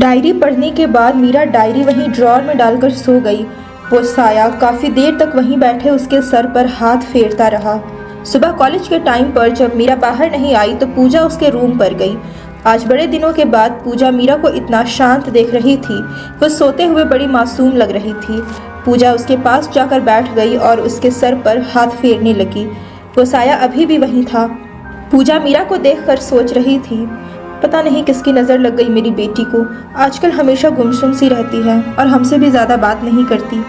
Diary पढ़ने के बाद मीरा डायरी वहीं ड्रॉर में डालकर सो गई। वो साया काफ़ी देर तक वहीं बैठे उसके सर पर हाथ फेरता रहा। सुबह कॉलेज के टाइम पर जब मीरा बाहर नहीं आई तो पूजा उसके रूम पर गई। आज बड़े दिनों के बाद पूजा मीरा को इतना शांत देख रही थी। वो सोते हुए बड़ी मासूम लग रही थी। पूजा उसके पास जाकर बैठ गई और उसके सर पर हाथ फेरने लगी। वो साया अभी भी वहीं था। पूजा मीरा को देखकर सोच रही थी, पता नहीं किसकी नज़र लग गई मेरी बेटी को। आजकल हमेशा गुमसुम सी रहती है और हमसे भी ज़्यादा बात नहीं करती।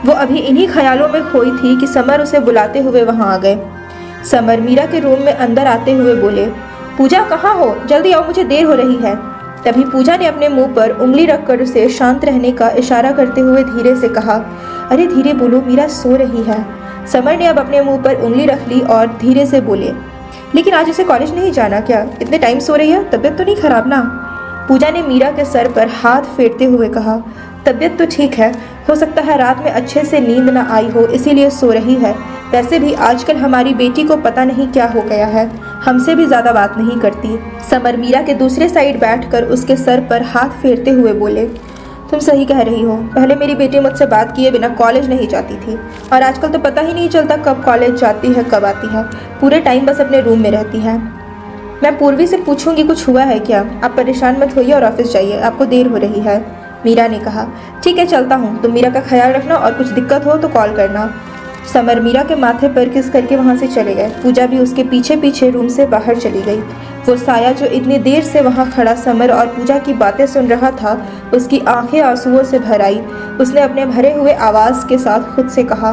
वो अभी इन्हीं ख्यालों में खोई थी कि समर उसे बुलाते हुए वहाँ आ गए। समर मीरा के रूम में अंदर आते हुए बोले, पूजा कहाँ हो, जल्दी आओ, मुझे देर हो रही है। तभी पूजा ने अपने मुंह पर उंगली रखकर उसे शांत रहने का इशारा करते हुए धीरे से कहा, अरे धीरे बोलो, मीरा सो रही है। समर ने अब अपने मुंह पर उंगली रख ली और धीरे से बोले, लेकिन आज उसे कॉलेज नहीं जाना क्या? इतने टाइम सो रही है, तबीयत तो नहीं खराब ना? पूजा ने मीरा के सर पर हाथ फेरते हुए कहा, तबीयत तो ठीक है, हो सकता है रात में अच्छे से नींद ना आई हो इसीलिए सो रही है। वैसे भी आजकल हमारी बेटी को पता नहीं क्या हो गया है, हमसे भी ज़्यादा बात नहीं करती। समर मीरा के दूसरे साइड बैठकर उसके सर पर हाथ फेरते हुए बोले, तुम सही कह रही हो, पहले मेरी बेटी मुझसे बात किए बिना कॉलेज नहीं जाती थी और आजकल तो पता ही नहीं चलता कब कॉलेज जाती है कब आती है। पूरे टाइम बस अपने रूम में रहती है। मैं पूर्वी से पूछूंगी कुछ हुआ है क्या? आप परेशान मत होइए और ऑफिस जाइए, आपको देर हो रही है। मीरा ने कहा, ठीक है चलता हूँ, तुम मीरा का ख्याल रखना और कुछ दिक्कत हो तो कॉल करना। समर मीरा के माथे पर किस करके वहाँ से चले गए। पूजा भी उसके पीछे पीछे रूम से बाहर चली गई। वो साया जो इतनी देर से वहाँ खड़ा समर और पूजा की बातें सुन रहा था, उसकी आंखें आंसुओं से भर आई। उसने अपने भरे हुए आवाज़ के साथ खुद से कहा,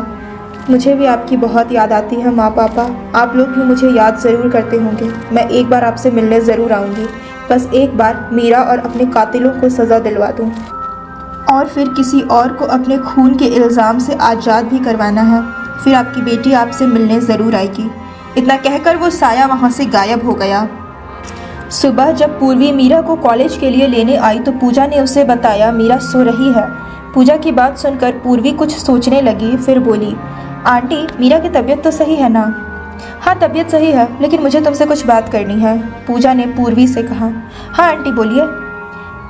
मुझे भी आपकी बहुत याद आती है माँ पापा, आप लोग भी मुझे याद ज़रूर करते होंगे। मैं एक बार आपसे मिलने ज़रूर आऊँगी, बस एक बार मीरा और अपने कातिलों को सज़ा दिलवा दूँ और फिर किसी और को अपने खून के इल्ज़ाम से आज़ाद भी करवाना है। फिर आपकी बेटी आपसे मिलने ज़रूर आएगी। इतना कहकर वो साया वहाँ से गायब हो गया। सुबह जब पूर्वी मीरा को कॉलेज के लिए लेने आई तो पूजा ने उसे बताया मीरा सो रही है। पूजा की बात सुनकर पूर्वी कुछ सोचने लगी, फिर बोली, आंटी मीरा की तबीयत तो सही है ना? हाँ तबीयत सही है, लेकिन मुझे तुमसे कुछ बात करनी है, पूजा ने पूर्वी से कहा। हाँ आंटी बोलिए।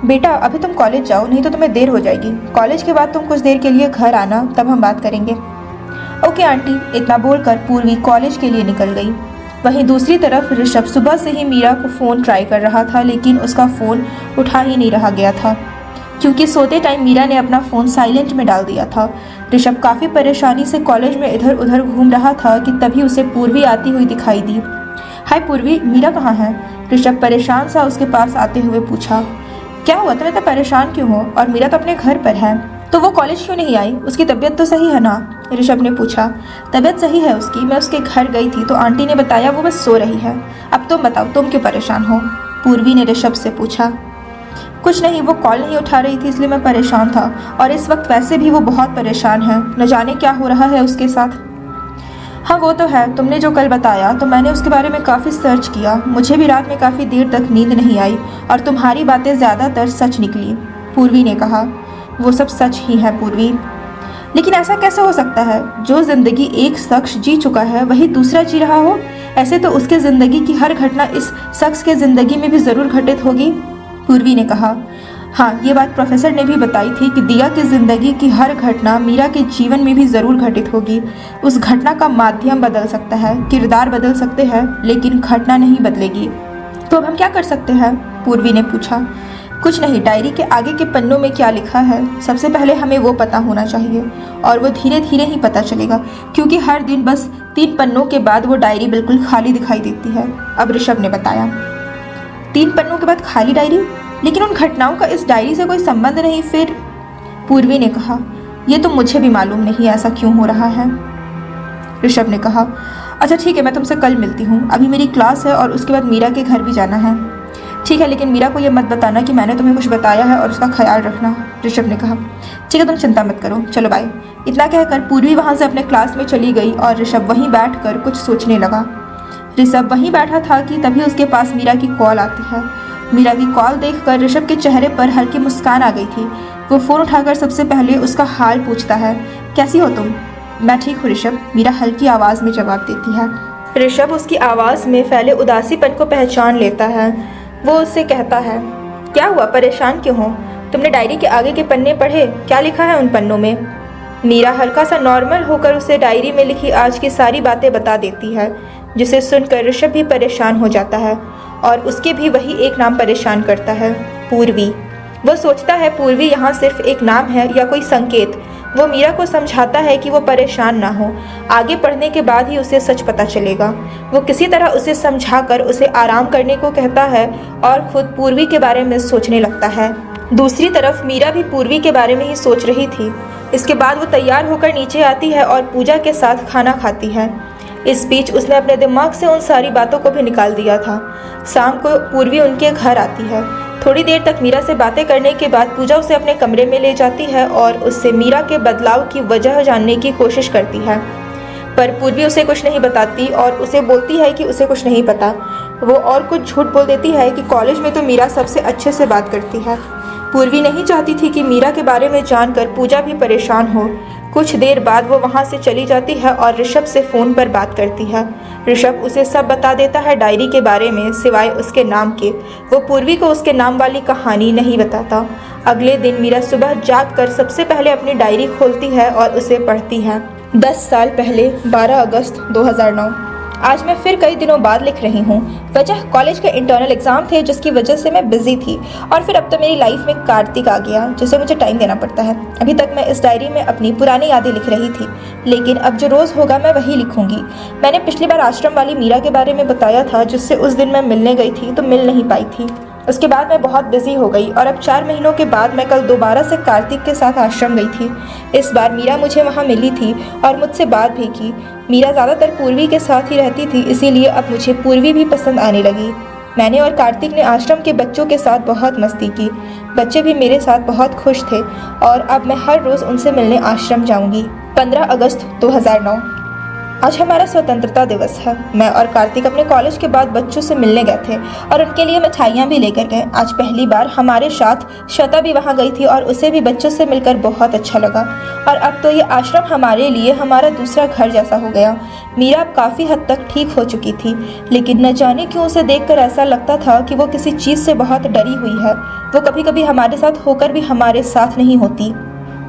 बेटा अभी तुम कॉलेज जाओ, नहीं तो तुम्हें देर हो जाएगी। कॉलेज के बाद तुम कुछ देर के लिए घर आना, तब हम बात करेंगे। Okay aunty. इतना बोलकर पूर्वी कॉलेज के लिए निकल गई। वहीं दूसरी तरफ ऋषभ सुबह से ही मीरा को फ़ोन ट्राई कर रहा था, लेकिन उसका फ़ोन उठा ही नहीं रहा गया था, क्योंकि सोते टाइम मीरा ने अपना फ़ोन साइलेंट में डाल दिया था। ऋषभ काफ़ी परेशानी से कॉलेज में इधर उधर घूम रहा था कि तभी उसे पूर्वी आती हुई दिखाई दी। हाय पूर्वी, मीरा कहाँ है? ऋषभ परेशान सा उसके पास आते हुए पूछा। क्या हुआ, तुम इतना परेशान क्यों हो? और मीरा तो अपने घर पर है, तो वो कॉलेज क्यों नहीं आई? उसकी तबीयत तो सही है ना? ऋषभ ने पूछा। तबीयत सही है उसकी, मैं उसके घर गई थी तो आंटी ने बताया वो बस सो रही है। अब तुम बताओ, तुम क्यों परेशान हो? पूर्वी ने ऋषभ से पूछा। कुछ नहीं, वो कॉल नहीं उठा रही थी इसलिए मैं परेशान था, और इस वक्त वैसे भी वो बहुत परेशान है, न जाने क्या हो रहा है उसके साथ। हाँ वो तो है, तुमने जो कल बताया तो मैंने उसके बारे में काफ़ी सर्च किया। मुझे भी रात में काफ़ी देर तक नींद नहीं आई और तुम्हारी बातें ज़्यादातर सच निकली, पूर्वी ने कहा। वो सब सच ही है पूर्वी, लेकिन ऐसा कैसे हो सकता है? जो ज़िंदगी एक शख्स जी चुका है वही दूसरा जी रहा हो। ऐसे तो उसके ज़िंदगी की हर घटना इस शख्स के ज़िंदगी में भी ज़रूर घटित होगी, पूर्वी ने कहा। हाँ ये बात प्रोफेसर ने भी बताई थी कि दिया की ज़िंदगी की हर घटना मीरा के जीवन में भी ज़रूर घटित होगी। उस घटना का माध्यम बदल सकता है, किरदार बदल सकते हैं, लेकिन घटना नहीं बदलेगी। तो अब हम क्या कर सकते हैं? पूर्वी ने पूछा। कुछ नहीं, डायरी के आगे के पन्नों में क्या लिखा है सबसे पहले हमें वो पता होना चाहिए, और वो धीरे धीरे ही पता चलेगा, क्योंकि हर दिन बस 3 पन्नों के बाद वो डायरी बिल्कुल खाली दिखाई देती है। अब ऋषभ ने बताया। 3 पन्नों के बाद खाली डायरी? लेकिन उन घटनाओं का इस डायरी से कोई संबंध नहीं। फिर पूर्वी ने कहा, ये तो मुझे भी मालूम नहीं ऐसा क्यों हो रहा है। ऋषभ ने कहा, अच्छा ठीक है, मैं तुमसे कल मिलती हूँ, अभी मेरी क्लास है और उसके बाद मीरा के घर भी जाना है। ठीक है, लेकिन मीरा को ये मत बताना कि मैंने तुम्हें कुछ बताया है, और उसका ख्याल रखना, ऋषभ ने कहा। ठीक है, तुम चिंता मत करो, चलो बाय। इतना कहकर पूर्वी वहाँ से अपने क्लास में चली गई और ऋषभ वहीं बैठकर कुछ सोचने लगा। ऋषभ वहीं बैठा था कि तभी उसके पास मीरा की कॉल आती है। मीरा की कॉल देखकर ऋषभ के चेहरे पर हल्की मुस्कान आ गई थी। वो फ़ोन उठाकर सबसे पहले उसका हाल पूछता है, कैसी हो तुम? मैं ठीक हूँ ऋषभ, मीरा हल्की आवाज़ में जवाब देती है। ऋषभ उसकी आवाज़ में फैले उदासीपन को पहचान लेता है। वो उससे कहता है, क्या हुआ, परेशान क्यों हो? तुमने डायरी के आगे के पन्ने पढ़े? क्या लिखा है उन पन्नों में? मीरा हल्का सा नॉर्मल होकर उसे डायरी में लिखी आज की सारी बातें बता देती है, जिसे सुनकर ऋषभ भी परेशान हो जाता है और उसके भी वही एक नाम परेशान करता है, पूर्वी। वो सोचता है पूर्वी यहाँ सिर्फ एक नाम है या कोई संकेत। वो मीरा को समझाता है कि वो परेशान ना हो, आगे पढ़ने के बाद ही उसे सच पता चलेगा। वो किसी तरह उसे समझाकर उसे आराम करने को कहता है और खुद पूर्वी के बारे में सोचने लगता है। दूसरी तरफ मीरा भी पूर्वी के बारे में ही सोच रही थी। इसके बाद वो तैयार होकर नीचे आती है और पूजा के साथ खाना खाती है। इस बीच उसने अपने दिमाग से उन सारी बातों को भी निकाल दिया था। शाम को पूर्वी उनके घर आती है। थोड़ी देर तक मीरा से बातें करने के बाद पूजा उसे अपने कमरे में ले जाती है और उससे मीरा के बदलाव की वजह जानने की कोशिश करती है, पर पूर्वी उसे कुछ नहीं बताती और उसे बोलती है कि उसे कुछ नहीं पता। वो और कुछ झूठ बोल देती है कि कॉलेज में तो मीरा सबसे अच्छे से बात करती है। पूर्वी नहीं चाहती थी कि मीरा के बारे में जानकर पूजा भी परेशान हो। कुछ देर बाद वो वहाँ से चली जाती है और ऋषभ से फ़ोन पर बात करती है। ऋषभ उसे सब बता देता है डायरी के बारे में, सिवाय उसके नाम के। वो पूर्वी को उसके नाम वाली कहानी नहीं बताता। अगले दिन मीरा सुबह जाग कर सबसे पहले अपनी डायरी खोलती है और उसे पढ़ती है। 10 साल पहले 12 अगस्त 2009। आज मैं फिर कई दिनों बाद लिख रही हूँ। वजह कॉलेज के इंटरनल एग्जाम थे, जिसकी वजह से मैं बिजी थी, और फिर अब तो मेरी लाइफ में कार्तिक आ गया, जिसे मुझे टाइम देना पड़ता है। अभी तक मैं इस डायरी में अपनी पुरानी यादें लिख रही थी, लेकिन अब जो रोज़ होगा मैं वही लिखूंगी। मैंने पिछली बार आश्रम वाली मीरा के बारे में बताया था, जिससे उस दिन मैं मिलने गई थी तो मिल नहीं पाई थी। उसके बाद मैं बहुत बिजी हो गई और अब 4 महीनों के बाद मैं कल दोबारा से कार्तिक के साथ आश्रम गई थी। इस बार मीरा मुझे वहाँ मिली थी और मुझसे बात भी की। मीरा ज़्यादातर पूर्वी के साथ ही रहती थी, इसीलिए अब मुझे पूर्वी भी पसंद आने लगी। मैंने और कार्तिक ने आश्रम के बच्चों के साथ बहुत मस्ती की। बच्चे भी मेरे साथ बहुत खुश थे और अब मैं हर रोज़ उनसे मिलने आश्रम जाऊँगी। 15 अगस्त 2009। आज हमारा स्वतंत्रता दिवस है। मैं और कार्तिक अपने कॉलेज के बाद बच्चों से मिलने गए थे और उनके लिए मिठाइयाँ भी लेकर गए। आज पहली बार हमारे साथ श्वेता भी वहाँ गई थी और उसे भी बच्चों से मिलकर बहुत अच्छा लगा। और अब तो ये आश्रम हमारे लिए हमारा दूसरा घर जैसा हो गया। मीरा अब काफ़ी हद तक ठीक हो चुकी थी, लेकिन न जाने क्यों उसे देखकर ऐसा लगता था कि वो किसी चीज़ से बहुत डरी हुई है। वो कभी कभी हमारे साथ होकर भी हमारे साथ नहीं होती।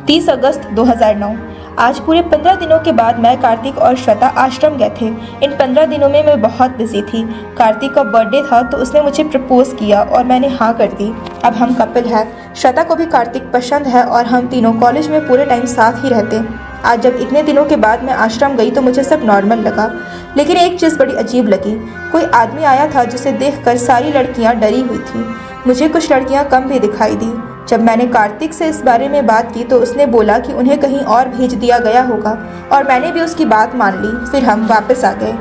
30 अगस्त 2009। आज पूरे 15 दिनों के बाद मैं, कार्तिक और श्वेता आश्रम गए थे। इन 15 दिनों में मैं बहुत बिजी थी। कार्तिक का बर्थडे था तो उसने मुझे प्रपोज किया और मैंने हाँ कर दी। अब हम कपल हैं। श्वेता को भी कार्तिक पसंद है और हम तीनों कॉलेज में पूरे टाइम साथ ही रहते। आज जब इतने दिनों के बाद मैं आश्रम गई तो मुझे सब नॉर्मल लगा, लेकिन एक चीज़ बड़ी अजीब लगी। कोई आदमी आया था जिसे देखकर सारी लड़कियाँ डरी हुई थी। मुझे कुछ लड़कियाँ कम भी दिखाई दी। जब मैंने कार्तिक से इस बारे में बात की तो उसने बोला कि उन्हें कहीं और भेज दिया गया होगा और मैंने भी उसकी बात मान ली। फिर हम वापस आ गए,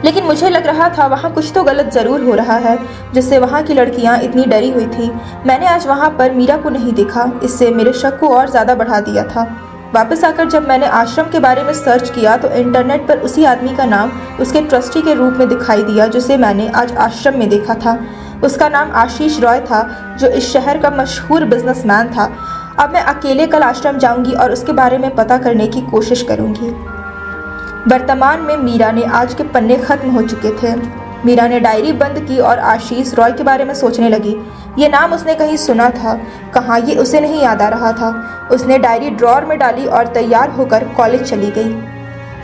लेकिन मुझे लग रहा था वहाँ कुछ तो गलत ज़रूर हो रहा है, जिससे वहाँ की लड़कियाँ इतनी डरी हुई थी। मैंने आज वहाँ पर मीरा को नहीं देखा, इससे मेरे शक को और ज़्यादा बढ़ा दिया था। वापस आकर जब मैंने आश्रम के बारे में सर्च किया तो इंटरनेट पर उसी आदमी का नाम उसके ट्रस्टी के रूप में दिखाई दिया, जिसे मैंने आज आश्रम में देखा था। उसका नाम आशीष रॉय था, जो इस शहर का मशहूर बिजनेसमैन था। अब मैं अकेले कल आश्रम जाऊंगी और उसके बारे में पता करने की कोशिश करूंगी। वर्तमान में मीरा ने आज के पन्ने खत्म हो चुके थे। मीरा ने डायरी बंद की और आशीष रॉय के बारे में सोचने लगी। ये नाम उसने कहीं सुना था, कहाँ ये उसे नहीं याद आ रहा था। उसने डायरी ड्रॉअर में डाली और तैयार होकर कॉलेज चली गई।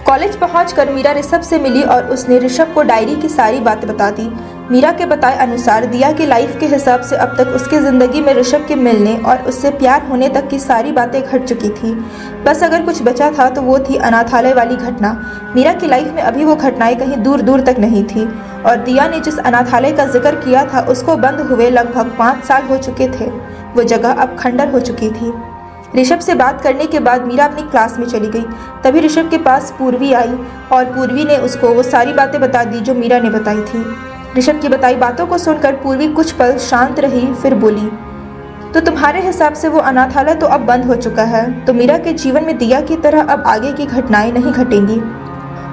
कॉलेज पहुंचकर मीरा ऋषभ से मिली और उसने ऋषभ को डायरी की सारी बातें बता दी। मीरा के बताए अनुसार दिया की लाइफ के हिसाब से अब तक उसकी ज़िंदगी में ऋषभ के मिलने और उससे प्यार होने तक की सारी बातें घट चुकी थी। बस अगर कुछ बचा था तो वो थी अनाथालय वाली घटना। मीरा की लाइफ में अभी वो घटनाएं कहीं दूर दूर तक नहीं थी और दिया ने जिस अनाथालय का जिक्र किया था उसको बंद हुए लगभग 5 साल हो चुके थे। वो जगह अब खंडर हो चुकी थी। ऋषभ से बात करने के बाद मीरा अपनी क्लास में चली गई। तभी ऋषभ के पास पूर्वी आई और पूर्वी ने उसको वो सारी बातें बता दी जो मीरा ने बताई थी। ऋषभ की बताई बातों को सुनकर पूर्वी कुछ पल शांत रही, फिर बोली, तो तुम्हारे हिसाब से वो अनाथालय तो अब बंद हो चुका है, तो मीरा के जीवन में दिया की तरह अब आगे की घटनाएं नहीं घटेंगी।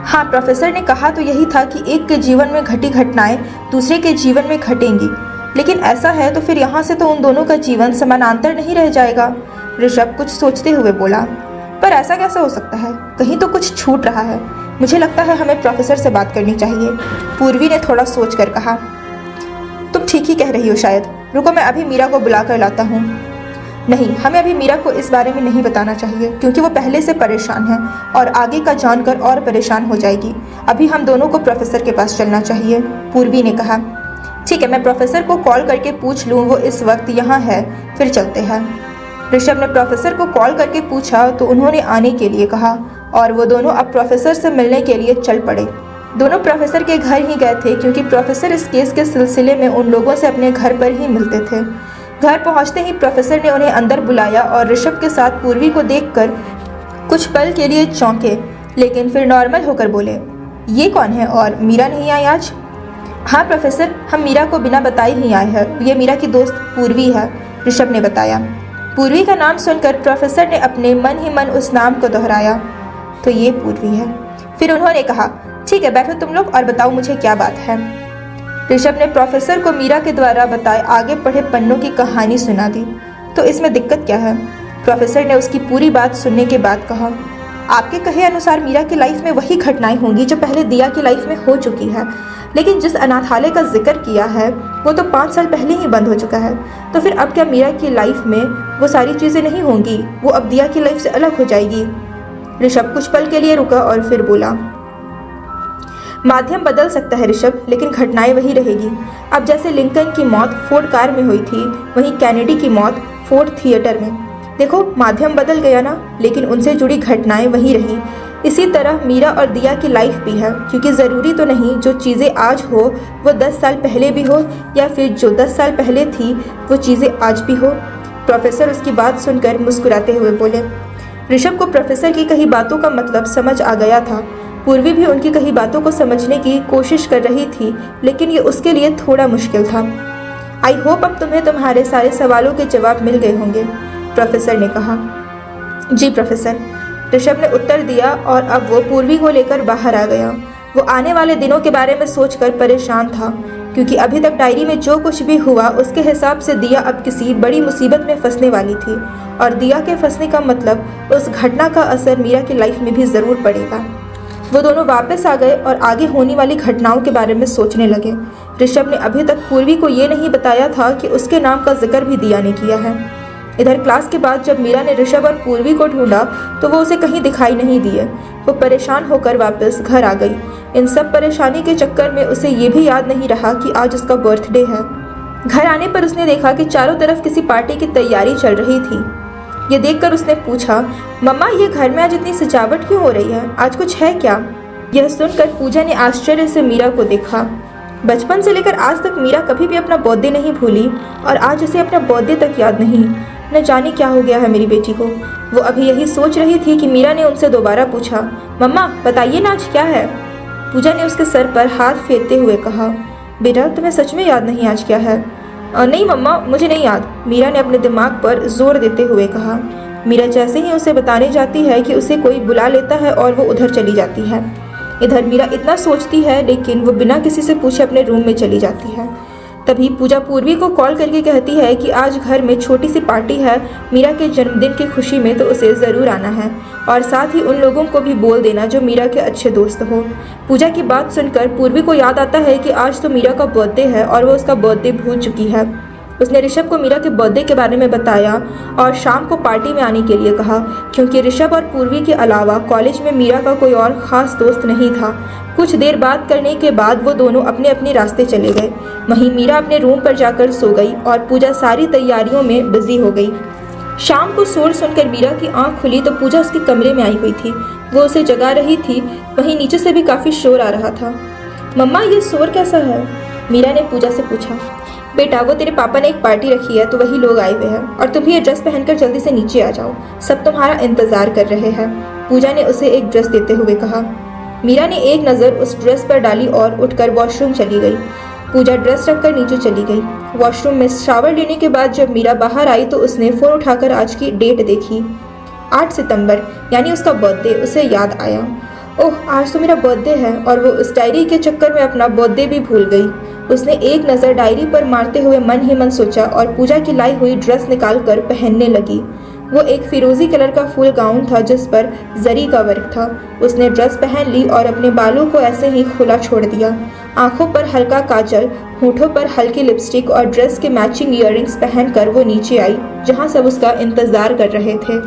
हाँ, प्रोफेसर ने कहा तो यही था कि एक के जीवन में घटी घटनाएं दूसरे के जीवन में घटेंगी, लेकिन ऐसा है तो फिर यहाँ से तो उन दोनों का जीवन समानांतर नहीं रह जाएगा। ऋषभ कुछ सोचते हुए बोला, पर ऐसा कैसे हो सकता है, कहीं तो कुछ छूट रहा है। मुझे लगता है हमें प्रोफेसर से बात करनी चाहिए। पूर्वी ने थोड़ा सोचकर कहा, तुम ठीक ही कह रही हो शायद। रुको, मैं अभी मीरा को बुला कर लाता हूँ। नहीं, हमें अभी मीरा को इस बारे में नहीं बताना चाहिए क्योंकि वो पहले से परेशान है और आगे का जानकर और परेशान हो जाएगी। अभी हम दोनों को प्रोफेसर के पास चलना चाहिए, पूर्वी ने कहा। ठीक है, मैं प्रोफेसर को कॉल करके पूछ लूँ, वो इस वक्त यहाँ है, फिर चलते हैं। ऋषभ ने प्रोफेसर को कॉल करके पूछा तो उन्होंने आने के लिए कहा और वो दोनों अब प्रोफेसर से मिलने के लिए चल पड़े। दोनों प्रोफेसर के घर ही गए थे क्योंकि प्रोफेसर इस केस के सिलसिले में उन लोगों से अपने घर पर ही मिलते थे। घर पहुंचते ही प्रोफेसर ने उन्हें अंदर बुलाया और ऋषभ के साथ पूर्वी को देखकर कुछ पल के लिए चौंके, लेकिन फिर नॉर्मल होकर बोले, ये कौन है और मीरा नहीं आई आज? हाँ प्रोफेसर, हम मीरा को बिना बताए ही आए हैं, ये मीरा की दोस्त पूर्वी है, ऋषभ ने बताया। पूर्वी का नाम सुनकर प्रोफेसर ने अपने मन ही मन उस नाम को दोहराया, तो ये पूर्वी है। फिर उन्होंने कहा, ठीक है बैठो तुम लोग और बताओ मुझे क्या बात है। ऋषभ ने प्रोफेसर को मीरा के द्वारा बताए आगे पढ़े पन्नों की कहानी सुना दी। तो इसमें दिक्कत क्या है? प्रोफेसर ने उसकी पूरी बात सुनने के बाद कहा, आपके कहे अनुसार मीरा की लाइफ में वही घटनाएं होंगी जो पहले दिया की लाइफ में हो चुकी है, लेकिन जिस अनाथालय का जिक्र किया है वो तो 5 साल पहले ही बंद हो चुका है। तो फिर अब क्या मीरा की लाइफ में वो सारी चीज़ें नहीं होंगी? वो अब दिया की लाइफ से अलग हो जाएगी? ऋषभ कुछ पल के लिए रुका और फिर बोला, माध्यम बदल सकता है ऋषभ, लेकिन घटनाएं वही रहेगी। अब जैसे लिंकन की मौत फोर्ड कार में हुई थी, वहीं कैनेडी की मौत फोर्ड थिएटर में। देखो माध्यम बदल गया ना, लेकिन उनसे जुड़ी घटनाएं वही रही। इसी तरह मीरा और दिया की लाइफ भी है, क्योंकि ज़रूरी तो नहीं जो चीज़ें आज हो वो 10 साल पहले भी हो, या फिर जो 10 साल पहले थी वो चीज़ें आज भी हो। प्रोफेसर उसकी बात सुनकर मुस्कुराते हुए बोले। ऋषभ को प्रोफेसर की कही बातों का मतलब समझ आ गया था। पूर्वी भी उनकी कही बातों को समझने की कोशिश कर रही थी, लेकिन ये उसके लिए थोड़ा मुश्किल था। आई होप अब तुम्हें तुम्हारे सारे सवालों के जवाब मिल गए होंगे, प्रोफेसर ने कहा। जी प्रोफेसर, ऋषभ ने उत्तर दिया और अब वो पूर्वी को लेकर बाहर आ गया। वो आने वाले दिनों के बारे में सोचकर परेशान था, क्योंकि अभी तक डायरी में जो कुछ भी हुआ उसके हिसाब से दिया अब किसी बड़ी मुसीबत में फंसने वाली थी, और दिया के फंसने का मतलब उस घटना का असर मीरा की लाइफ में भी ज़रूर पड़ेगा। वो दोनों वापस आ गए और आगे होने वाली घटनाओं के बारे में सोचने लगे। ऋषभ ने अभी तक पूर्वी को ये नहीं बताया था कि उसके नाम का जिक्र भी दिया ने किया है। इधर क्लास के बाद जब मीरा ने ऋषभ और पूर्वी को ढूंढा तो वो उसे कहीं दिखाई नहीं दिए। वो परेशान होकर वापस घर आ गई। इन सब परेशानी के चक्कर में उसे ये भी याद नहीं रहा कि आज उसका बर्थडे है। घर आने पर उसने देखा कि चारों तरफ किसी पार्टी की तैयारी चल रही थी। ये देखकर उसने पूछा, मम्मा ये घर में आज इतनी सजावट क्यों हो रही है, आज कुछ है क्या? यह सुनकर पूजा ने आश्चर्य से मीरा को देखा। बचपन से लेकर आज तक मीरा कभी भी अपना बर्थडे नहीं भूली और आज उसे अपना बर्थडे तक याद नहीं। न जाने क्या हो गया है मेरी बेटी को। वो अभी यही सोच रही थी कि मीरा ने उनसे दोबारा पूछा, मम्मा बताइए ना आज क्या है? पूजा ने उसके सर पर हाथ फेरते हुए कहा, बेटा तुम्हें सच में याद नहीं आज क्या है? नहीं मम्मा मुझे नहीं याद, मीरा ने अपने दिमाग पर जोर देते हुए कहा। मीरा जैसे ही उसे बताने जाती है कि उसे कोई बुला लेता है और वो उधर चली जाती है। इधर मीरा इतना सोचती है लेकिन वो बिना किसी से पूछे अपने रूम में चली जाती है। तभी पूजा पूर्वी को कॉल करके कहती है कि आज घर में छोटी सी पार्टी है मीरा के जन्मदिन की खुशी में, तो उसे ज़रूर आना है और साथ ही उन लोगों को भी बोल देना जो मीरा के अच्छे दोस्त हो। पूजा की बात सुनकर पूर्वी को याद आता है कि आज तो मीरा का बर्थडे है और वो उसका बर्थडे भूल चुकी है। उसने ऋषभ को मीरा के बर्थडे के बारे में बताया और शाम को पार्टी में आने के लिए कहा, क्योंकि ऋषभ और पूर्वी के अलावा कॉलेज में मीरा का कोई और ख़ास दोस्त नहीं था। कुछ देर बात करने के बाद वो दोनों अपने अपने रास्ते चले गए। वहीं मीरा अपने रूम पर जाकर सो गई और पूजा सारी तैयारियों में बिजी हो गई। शाम को शोर सुनकर मीरा की आंख खुली तो पूजा उसके कमरे में आई हुई थी। वो उसे जगा रही थी। वहीं नीचे से भी काफ़ी शोर आ रहा था। मम्मा ये शोर कैसा है? मीरा ने पूजा से पूछा। बेटा वो तेरे पापा ने एक पार्टी रखी है तो वही लोग आए हुए हैं और तुम भी ये ड्रेस पहनकर जल्दी से नीचे आ जाओ, सब तुम्हारा इंतज़ार कर रहे हैं, पूजा ने उसे एक ड्रेस देते हुए कहा। मीरा ने एक नज़र उस ड्रेस पर डाली और उठकर वॉशरूम चली गई। पूजा ड्रेस रखकर नीचे चली गई। वॉशरूम में शावर लेने के बाद जब मीरा बाहर आई तो उसने फ़ोन उठाकर आज की डेट देखी। 8 सितंबर यानी उसका बर्थडे। उसे याद आया, ओह आज तो मेरा बर्थडे है, और वो उस डायरी के चक्कर में अपना बर्थडे भी भूल गई। उसने एक नज़र डायरी पर मारते हुए मन ही मन सोचा और पूजा की लाई हुई ड्रेस निकाल कर पहनने लगी। वो एक फिरोजी कलर का फुल गाउन था जिस पर जरी का वर्क था। उसने ड्रेस पहन ली और अपने बालों को ऐसे ही खुला छोड़ दिया। आंखों पर हल्का काजल होठों पर हल्की लिपस्टिक और ड्रेस के मैचिंग ईयररिंग्स पहनकर वो नीचे आई जहां सब उसका इंतजार कर रहे थे।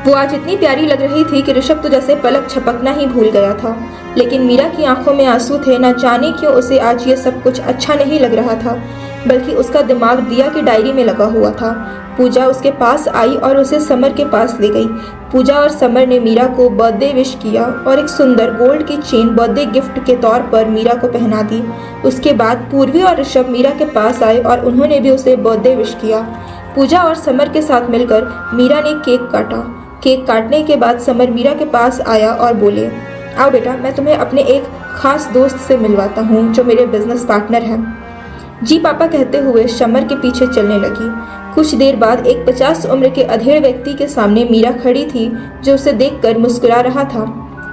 वो आज इतनी प्यारी लग रही थी कि ऋषभ तो जैसे पलक झपकना ही भूल गया था। लेकिन मीरा की आंखों में आंसू थे। न जाने क्यों उसे आज ये सब कुछ अच्छा नहीं लग रहा था, बल्कि उसका दिमाग दिया की डायरी में लगा हुआ था। पूजा उसके पास आई और उसे समर के पास ले गई। पूजा और समर ने मीरा को बर्थडे विश किया और एक सुंदर गोल्ड की चेन बर्थडे गिफ्ट के तौर पर मीरा को पहना दी। उसके बाद पूर्वी और ऋषभ मीरा के पास आए और उन्होंने भी उसे बर्थडे विश किया। पूजा और समर के साथ मिलकर मीरा ने केक काटा। केक काटने के बाद समर मीरा के पास आया और बोले, आओ बेटा, मैं तुम्हें अपने एक खास दोस्त से मिलवाता हूँ जो मेरे बिजनेस पार्टनर है। जी पापा कहते हुए समर के पीछे चलने लगी। कुछ देर बाद एक 50 उम्र के अधेड़ व्यक्ति के सामने मीरा खड़ी थी जो उसे देखकर मुस्कुरा रहा था।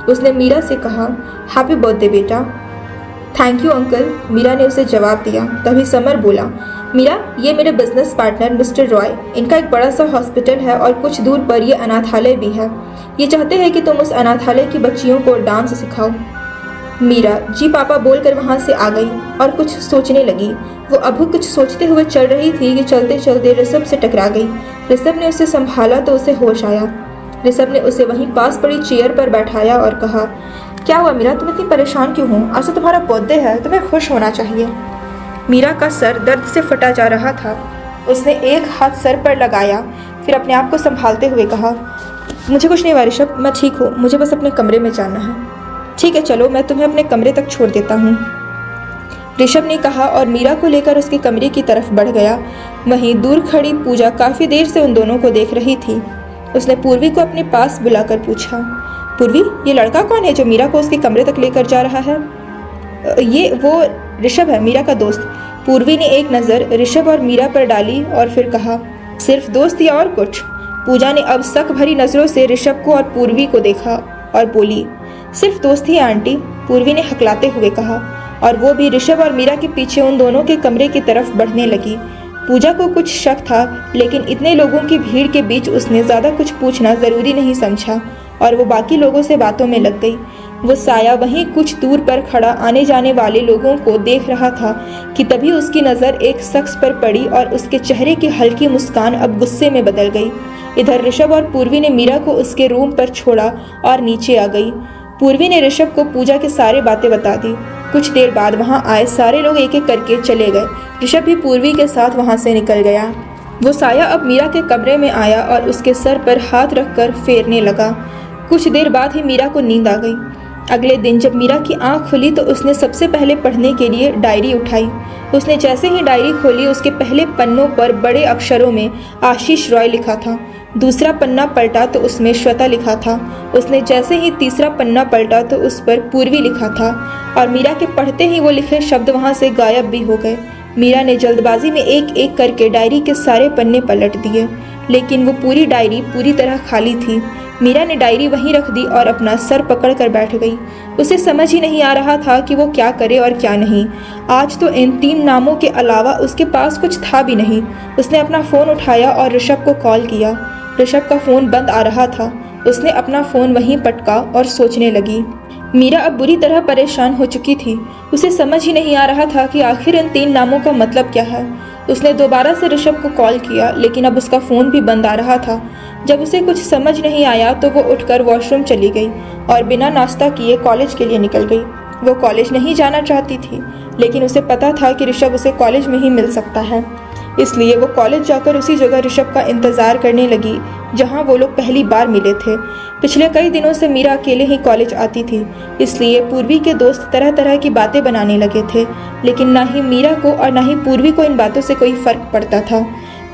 उसने मीरा से कहा, हैप्पी बर्थडे बेटा। थैंक यू अंकल, मीरा ने उसे जवाब दिया। तभी समर बोला, मीरा, ये मेरे बिजनेस पार्टनर मिस्टर रॉय, इनका एक बड़ा सा हॉस्पिटल है और कुछ दूर पर ये अनाथालय भी है। ये चाहते हैं कि तुम उस अनाथालय की बच्चियों को डांस सिखाओ। मीरा जी पापा बोलकर वहां से आ गई और कुछ सोचने लगी। वो अभी कुछ सोचते हुए चल रही थी कि चलते चलते ऋषभ से टकरा गई। ऋषभ ने उसे संभाला तो उसे होश आया। ऋषभ ने उसे वहीं पास पड़ी चेयर पर बैठाया और कहा, क्या हुआ मीरा, तुम इतनी परेशान क्यों हो? आज तो तुम्हारा बर्थडे है, तुम्हें खुश होना चाहिए। मीरा का सर दर्द से फटा जा रहा था। उसने एक हाथ सर पर लगाया, फिर अपने आप को संभालते हुए कहा, मुझे कुछ नहीं हुआ ऋषभ, मैं ठीक हूँ, मुझे बस अपने कमरे में जाना है। ठीक है चलो, मैं तुम्हें अपने कमरे तक छोड़ देता हूँ, ऋषभ ने कहा और मीरा को लेकर उसके कमरे की तरफ बढ़ गया। वहीं दूर खड़ी पूजा काफ़ी देर से उन दोनों को देख रही थी। उसने पूर्वी को अपने पास बुलाकर पूछा, पूर्वी, ये लड़का कौन है जो मीरा को उसके कमरे तक लेकर जा रहा है? ये वो ऋषभ है, मीरा का दोस्त। पूर्वी ने एक नज़र ऋषभ और मीरा पर डाली और फिर कहा, सिर्फ दोस्त या और कुछ? पूजा ने अब शक भरी नज़रों से ऋषभ को और पूर्वी को देखा और बोली, सिर्फ दोस्त ही आंटी, पूर्वी ने हकलाते हुए कहा, और वो भी ऋषभ और मीरा के पीछे उन दोनों के कमरे की तरफ बढ़ने लगी। पूजा को कुछ शक था, लेकिन इतने लोगों की भीड़ के बीच उसने ज़्यादा कुछ पूछना ज़रूरी नहीं समझा और वो बाकी लोगों से बातों में लग गई। वो साया वहीं कुछ दूर पर खड़ा आने जाने वाले लोगों को देख रहा था कि तभी उसकी नज़र एक शख्स पर पड़ी और उसके चेहरे की हल्की मुस्कान अब गुस्से में बदल गई। इधर ऋषभ और पूर्वी ने मीरा को उसके रूम पर छोड़ा और नीचे आ गई। पूर्वी ने ऋषभ को पूजा के सारे बातें बता दी। कुछ देर बाद वहां आए सारे लोग एक एक करके चले गए। ऋषभ भी पूर्वी के साथ वहां से निकल गया। वो साया अब मीरा के कमरे में आया और उसके सर पर हाथ रखकर फेरने लगा। कुछ देर बाद ही मीरा को नींद आ गई। अगले दिन जब मीरा की आंख खुली तो उसने सबसे पहले पढ़ने के लिए डायरी उठाई। उसने जैसे ही डायरी खोली, उसके पहले पन्नों पर बड़े अक्षरों में आशीष रॉय लिखा था। दूसरा पन्ना पलटा तो उसमें श्वेता लिखा था। उसने जैसे ही तीसरा पन्ना पलटा तो उस पर पूर्वी लिखा था और मीरा के पढ़ते ही वो लिखे शब्द वहां से गायब भी हो गए। मीरा ने जल्दबाजी में एक एक करके डायरी के सारे पन्ने पलट दिए, लेकिन वो पूरी डायरी पूरी तरह खाली थी। मीरा ने डायरी वहीं रख दी और अपना सर पकड़कर बैठ गई। उसे समझ ही नहीं आ रहा था कि वो क्या करे और क्या नहीं। आज तो इन 3 नामों के अलावा उसके पास कुछ था भी नहीं। उसने अपना फ़ोन उठाया और ऋषभ को कॉल किया। ऋषभ का फ़ोन बंद आ रहा था। उसने अपना फ़ोन वहीं पटका और सोचने लगी। मीरा अब बुरी तरह परेशान हो चुकी थी। उसे समझ ही नहीं आ रहा था कि आखिर इन 3 नामों का मतलब क्या है। उसने दोबारा से ऋषभ को कॉल किया, लेकिन अब उसका फ़ोन भी बंद आ रहा था। जब उसे कुछ समझ नहीं आया तो वो उठकर वॉशरूम चली गई और बिना नाश्ता किए कॉलेज के लिए निकल गई। वो कॉलेज नहीं जाना चाहती थी, लेकिन उसे पता था कि ऋषभ उसे कॉलेज में ही मिल सकता है। इसलिए वो कॉलेज जाकर उसी जगह ऋषभ का इंतज़ार करने लगी जहां वो लोग पहली बार मिले थे। पिछले कई दिनों से मीरा अकेले ही कॉलेज आती थी, इसलिए पूर्वी के दोस्त तरह तरह की बातें बनाने लगे थे, लेकिन ना ही मीरा को और ना ही पूर्वी को इन बातों से कोई फ़र्क पड़ता था।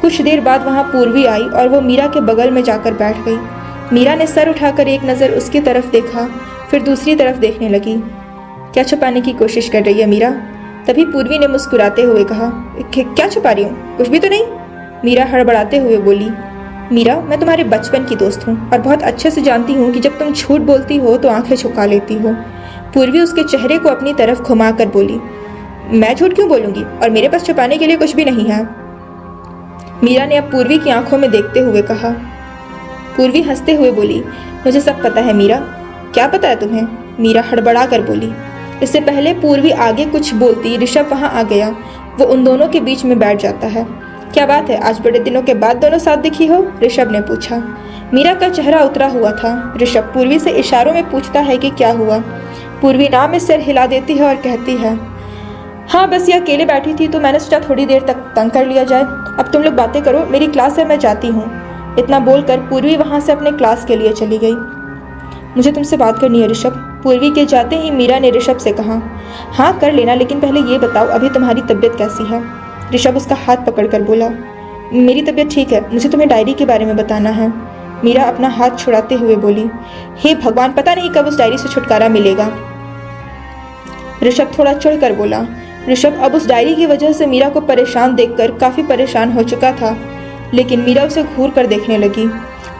कुछ देर बाद वहाँ पूर्वी आई और वो मीरा के बगल में जाकर बैठ गई। मीरा ने सर उठाकर एक नज़र उसकी तरफ देखा, फिर दूसरी तरफ देखने लगी। क्या छुपाने की कोशिश कर रही है मीरा? तभी पूर्वी ने मुस्कुराते हुए कहा, क्या छुपा रही हूँ? कुछ भी तो नहीं। मीरा हड़बड़ाते हुए बोली, मीरा, मैं तुम्हारे बचपन की दोस्त हूँ और बहुत अच्छे से जानती हूँ कि जब तुम झूठ बोलती हो तो आंखें झुका लेती हो। पूर्वी उसके चेहरे को अपनी तरफ घुमाकर बोली, मैं झूठ क्यों बोलूँगी, और मेरे पास छुपाने के लिए कुछ भी नहीं है। मीरा ने अब पूर्वी की आंखों में देखते हुए कहा। पूर्वी हंसते हुए बोली, मुझे सब पता है मीरा। क्या पता है तुम्हें? मीरा हड़बड़ा कर बोली, इससे पहले पूर्वी आगे कुछ बोलती ऋषभ वहाँ आ गया। वो उन दोनों के बीच में बैठ जाता है। क्या बात है, आज बड़े दिनों के बाद दोनों साथ दिखी हो? ऋषभ ने पूछा। मीरा का चेहरा उतरा हुआ था। ऋषभ पूर्वी से इशारों में पूछता है कि क्या हुआ। पूर्वी ना में सिर हिला देती है और कहती है, हाँ बस ये अकेले बैठी थी तो मैंने सोचा थोड़ी देर तक तंग कर लिया जाए। अब तुम लोग बातें करो, मेरी क्लास है, मैं जाती हूँ। इतना बोलकर पूर्वी वहाँ से अपने क्लास के लिए चली गई। मुझे तुमसे बात करनी है ऋषभ। पूर्वी के जाते ही मीरा ने ऋषभ से कहा। हाँ कर लेना, लेकिन पहले ये बताओ अभी तुम्हारी तबीयत कैसी है? ऋषभ उसका हाथ पकड़कर बोला, मेरी तबीयत ठीक है, मुझे तुम्हें डायरी के बारे में बताना है। मीरा अपना हाथ छुड़ाते हुए बोली, हे भगवान, पता नहीं कब उस डायरी से छुटकारा मिलेगा। ऋषभ थोड़ा चढ़कर बोला। ऋषभ अब उस डायरी की वजह से मीरा को परेशान देखकर काफ़ी परेशान हो चुका था, लेकिन मीरा उसे घूर कर देखने लगी।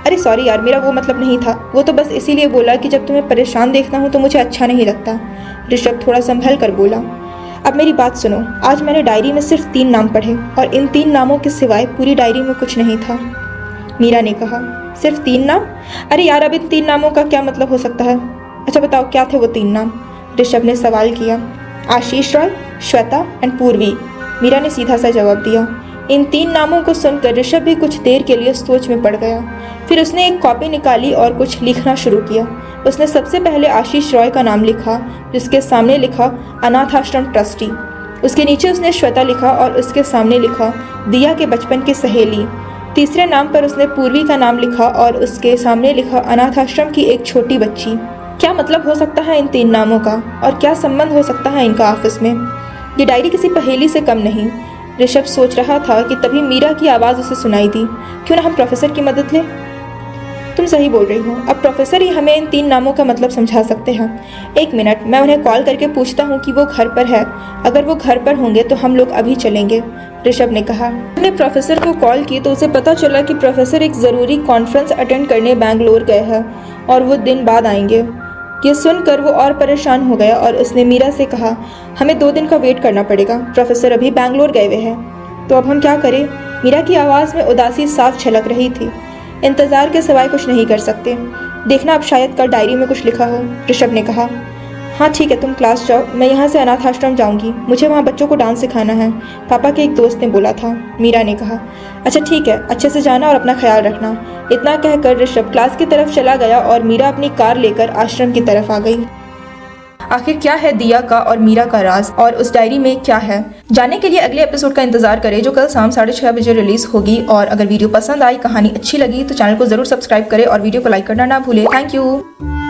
अरे सॉरी यार, मेरा वो मतलब नहीं था, वो तो बस इसीलिए बोला कि जब तुम्हें परेशान देखता हूँ तो मुझे अच्छा नहीं लगता। ऋषभ थोड़ा संभल कर बोला। अब मेरी बात सुनो, आज मैंने डायरी में सिर्फ 3 नाम पढ़े और इन 3 नामों के सिवाय पूरी डायरी में कुछ नहीं था। मीरा ने कहा, सिर्फ 3 नाम? अरे यार, अब इन 3 नामों का क्या मतलब हो सकता है? अच्छा बताओ क्या थे वो 3 नाम? ऋषभ ने सवाल किया। आशीष रॉय, श्वेता एंड पूर्वी, मीरा ने सीधा सा जवाब दिया। इन 3 नामों को सुनकर ऋषभ भी कुछ देर के लिए सोच में पड़ गया। फिर उसने एक कॉपी निकाली और कुछ लिखना शुरू किया। उसने सबसे पहले आशीष रॉय का नाम लिखा, जिसके सामने लिखा अनाथ आश्रम ट्रस्टी। उसके नीचे उसने श्वेता लिखा और उसके सामने लिखा दिया के बचपन की सहेली। तीसरे नाम पर उसने पूर्वी का नाम लिखा और उसके सामने लिखा अनाथ आश्रम की एक छोटी बच्ची। क्या मतलब हो सकता है इन 3 नामों का, और क्या संबंध हो सकता है इनका आपस में? ये डायरी किसी पहेली से कम नहीं। ऋषभ सोच रहा था कि तभी मीरा की आवाज़ उसे सुनाई दी। क्यों ना हम प्रोफेसर की मदद लें? तुम सही बोल रही हो, अब प्रोफेसर ही हमें इन 3 नामों का मतलब समझा सकते हैं। 1 मिनट, मैं उन्हें कॉल करके पूछता हूँ कि वो घर पर है। अगर वो घर पर होंगे तो हम लोग अभी चलेंगे, ऋषभ ने कहा। उसने प्रोफेसर को कॉल की तो उसे पता चला कि प्रोफेसर एक ज़रूरी कॉन्फ्रेंस अटेंड करने बैंगलोर गए हैं और वो दिन बाद आएंगे। ये सुनकर वो और परेशान हो गया और उसने मीरा से कहा, हमें 2 दिन का वेट करना पड़ेगा, प्रोफेसर अभी बैंगलोर गए हुए हैं। तो अब हम क्या करें? मीरा की आवाज़ में उदासी साफ छलक रही थी। इंतज़ार के सिवाय कुछ नहीं कर सकते। देखना अब शायद कल डायरी में कुछ लिखा हो, ऋषभ ने कहा। हाँ ठीक है, तुम क्लास जाओ, मैं यहाँ से अनाथ आश्रम जाऊँगी, मुझे वहाँ बच्चों को डांस सिखाना है, पापा के एक दोस्त ने बोला था, मीरा ने कहा। अच्छा ठीक है, अच्छे से जाना और अपना ख्याल रखना। इतना कहकर ऋषभ क्लास की तरफ चला गया और मीरा अपनी कार लेकर आश्रम की तरफ आ गई। आखिर क्या है दिया का और मीरा का राज, और उस डायरी में क्या है? जानने के लिए अगले एपिसोड का इंतजार करें, जो कल शाम 6:30 बजे रिलीज होगी। और अगर वीडियो पसंद आई, कहानी अच्छी लगी तो चैनल को जरूर सब्सक्राइब करें और वीडियो को लाइक करना ना भूलें। Thank you.